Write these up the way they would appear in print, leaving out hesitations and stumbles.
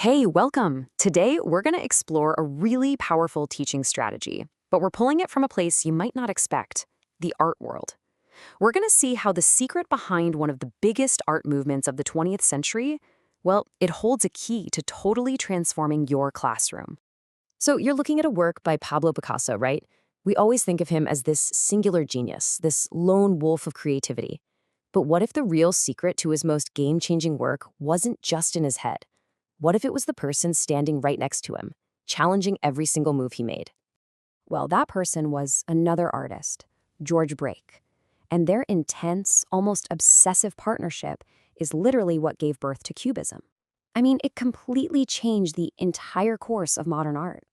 Hey, welcome! Today, we're going to explore a really powerful teaching strategy, but we're pulling it from a place you might not expect, the art world. We're going to see how the secret behind one of the biggest art movements of the 20th century, well, it holds a key to totally transforming your classroom. So you're looking at a work by Pablo Picasso, right? We always think of him as this singular genius, this lone wolf of creativity. But what if the real secret to his most game-changing work wasn't just in his head? What if it was the person standing right next to him, challenging every single move he made? Well, that person was another artist, George Braque. And their intense, almost obsessive partnership is literally what gave birth to Cubism. I mean, it completely changed the entire course of modern art.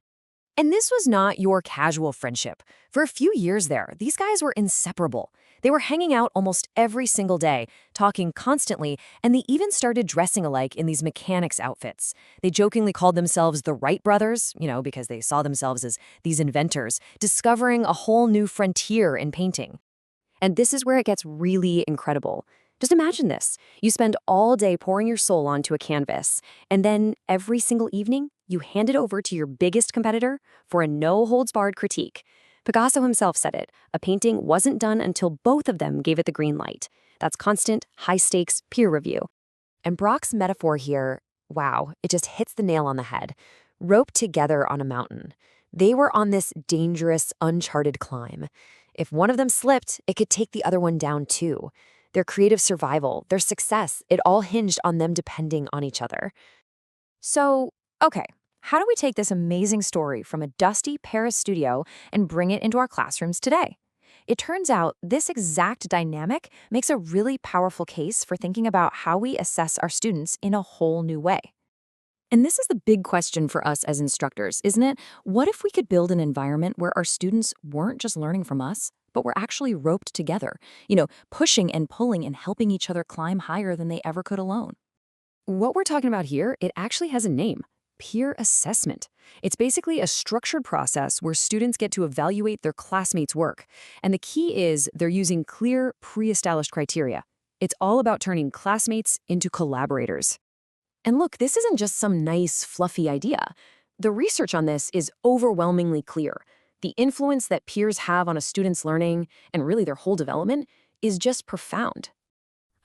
And this was not your casual friendship. For a few years there, these guys were inseparable. They were hanging out almost every single day, talking constantly, and they even started dressing alike in these mechanics outfits. They jokingly called themselves the Wright brothers, because they saw themselves as these inventors, discovering a whole new frontier in painting. And this is where it gets really incredible. Just imagine this. You spend all day pouring your soul onto a canvas, and then every single evening, you hand it over to your biggest competitor for a no-holds-barred critique. Picasso himself said it. A painting wasn't done until both of them gave it the green light. That's constant, high-stakes peer review. And Braque's metaphor here, wow, it just hits the nail on the head. Roped together on a mountain. They were on this dangerous, uncharted climb. If one of them slipped, it could take the other one down too. Their creative survival, their success, it all hinged on them depending on each other. So, okay, how do we take this amazing story from a dusty Paris studio and bring it into our classrooms today? It turns out this exact dynamic makes a really powerful case for thinking about how we assess our students in a whole new way. And this is the big question for us as instructors, isn't it? What if we could build an environment where our students weren't just learning from us, but were actually roped together, pushing and pulling and helping each other climb higher than they ever could alone? What we're talking about here, it actually has a name: peer assessment. It's basically a structured process where students get to evaluate their classmates' work. And the key is they're using clear, pre-established criteria. It's all about turning classmates into collaborators. And look, this isn't just some nice, fluffy idea. The research on this is overwhelmingly clear. The influence that peers have on a student's learning, and really their whole development, is just profound.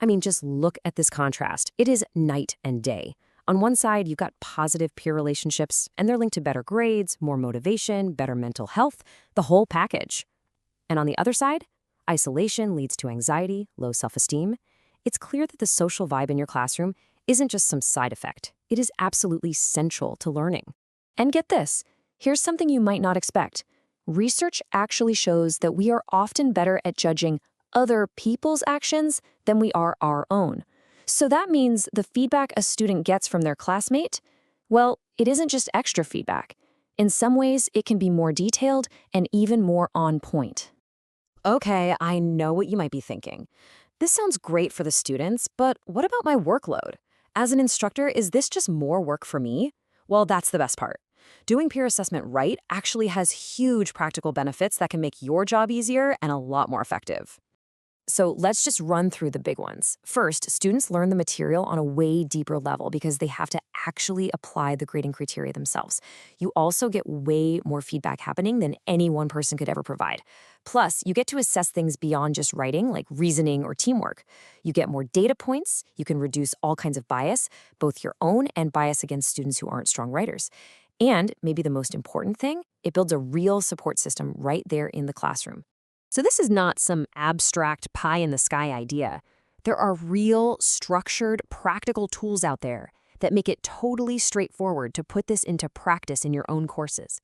I mean, just look at this contrast. It is night and day. On one side, you've got positive peer relationships, and they're linked to better grades, more motivation, better mental health, the whole package. And on the other side, isolation leads to anxiety, low self-esteem. It's clear that the social vibe in your classroom isn't just some side effect. It is absolutely central to learning. And get this, here's something you might not expect. Research actually shows that we are often better at judging other people's actions than we are our own. So that means the feedback a student gets from their classmate, well, it isn't just extra feedback. In some ways, it can be more detailed and even more on point. Okay, I know what you might be thinking. This sounds great for the students, but what about my workload? As an instructor, is this just more work for me? Well, that's the best part. Doing peer assessment right actually has huge practical benefits that can make your job easier and a lot more effective. So let's just run through the big ones. First, students learn the material on a way deeper level because they have to actually apply the grading criteria themselves. You also get way more feedback happening than any one person could ever provide. Plus, you get to assess things beyond just writing, like reasoning or teamwork. You get more data points, you can reduce all kinds of bias, both your own and bias against students who aren't strong writers. And maybe the most important thing, it builds a real support system right there in the classroom. So this is not some abstract pie-in-the-sky idea. There are real, structured, practical tools out there that make it totally straightforward to put this into practice in your own courses.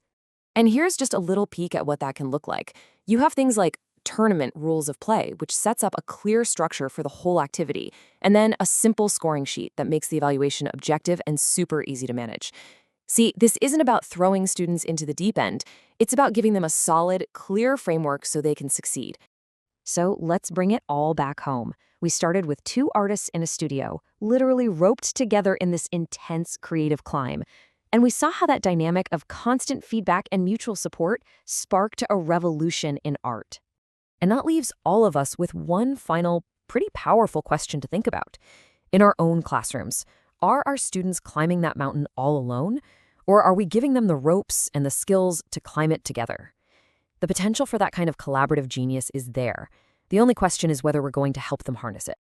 And here's just a little peek at what that can look like. You have things like tournament rules of play, which sets up a clear structure for the whole activity, and then a simple scoring sheet that makes the evaluation objective and super easy to manage. See, this isn't about throwing students into the deep end. It's about giving them a solid, clear framework so they can succeed. So let's bring it all back home. We started with two artists in a studio, literally roped together in this intense creative climb. And we saw how that dynamic of constant feedback and mutual support sparked a revolution in art. And that leaves all of us with one final, pretty powerful question to think about. In our own classrooms, are our students climbing that mountain all alone, or are we giving them the ropes and the skills to climb it together? The potential for that kind of collaborative genius is there. The only question is whether we're going to help them harness it.